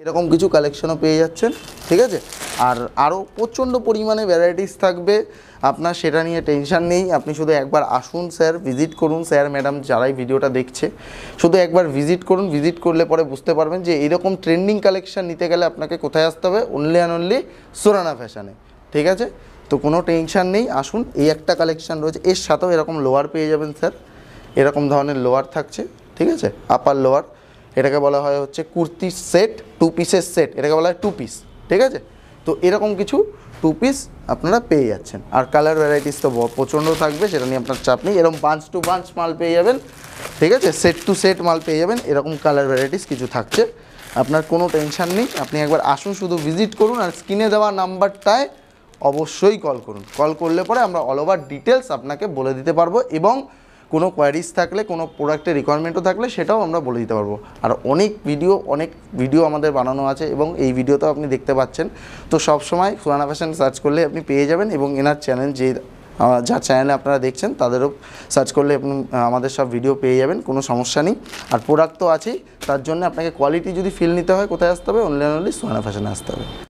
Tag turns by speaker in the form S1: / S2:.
S1: এরকম কিছু কালেকশনও পেয়ে যাচ্ছেন, ঠিক আছে। আর আরও প্রচণ্ড পরিমাণে ভ্যারাইটিস থাকবে, আপনার সেটা নিয়ে টেনশান নেই। আপনি শুধু একবার আসুন স্যার, ভিজিট করুন, স্যার ম্যাডাম যারাই ভিডিওটা দেখছে শুধু একবার ভিজিট করুন। ভিজিট করলে পরে বুঝতে পারবেন যে এরকম ট্রেন্ডিং কালেকশন নিতে গেলে আপনাকে কোথায় আসতে হবে, অনলি অ্যান্ড অনলি সোরানা ফ্যাশনে, ঠিক আছে। তো কোনো টেনশান নেই, আসুন। এই একটা কালেকশান রয়েছে, এর সাথেও এরকম লোয়ার পেয়ে যাবেন স্যার, এরকম ধরনের লোয়ার থাকছে, ঠিক আছে, আপার লোয়ার। এটাকে বলা হয় হচ্ছে কুর্তির সেট, 2 পিসের সেট, এটাকে বলা হয় 2 পিস, ঠিক আছে। তো এরকম কিছু 2 পিস আপনারা পেয়ে যাচ্ছেন। আর কালার ভ্যারাইটিস তো প্রচণ্ড থাকবে, সেটা নিয়ে আপনার চাপ নেই। এরকম বাঞ্চ টু বাঞ্চ মাল পেয়ে যাবেন, ঠিক আছে, সেট টু সেট মাল পেয়ে যাবেন। এরকম কালার ভ্যারাইটিস কিছু থাকছে, আপনার কোনো টেনশান নেই। আপনি একবার আসুন, শুধু ভিজিট করুন, আর স্ক্রিনে দেওয়া নাম্বারটায় অবশ্যই কল করুন। কল করলে পরে আমরা অল ওভার ডিটেলস আপনাকে বলে দিতে পারবো, এবং কোনো কোয়ারিজ থাকলে, কোনো প্রোডাক্টের রিকোয়ারমেন্টও থাকলে সেটাও আমরা বলে দিতে পারবো। আর অনেক ভিডিও আমাদের বানানো আছে, এবং এই ভিডিওতেও আপনি দেখতে পাচ্ছেন। তো সব সময় সুরানা ফ্যাশন সার্চ করলে আপনি পেয়ে যাবেন, এবং এনার চ্যানেল যার চ্যানেলে আপনারা দেখছেন তাদেরও সার্চ করলে আপনি আমাদের সব ভিডিও পেয়ে যাবেন, কোনো সমস্যা নেই। আর প্রোডাক্ট তো আছেই, তার জন্য আপনাকে কোয়ালিটি যদি ফিল নিতে হয় কোথায় আসতে হবে, অনলি সুরানা ফ্যাশনে আসতে হবে।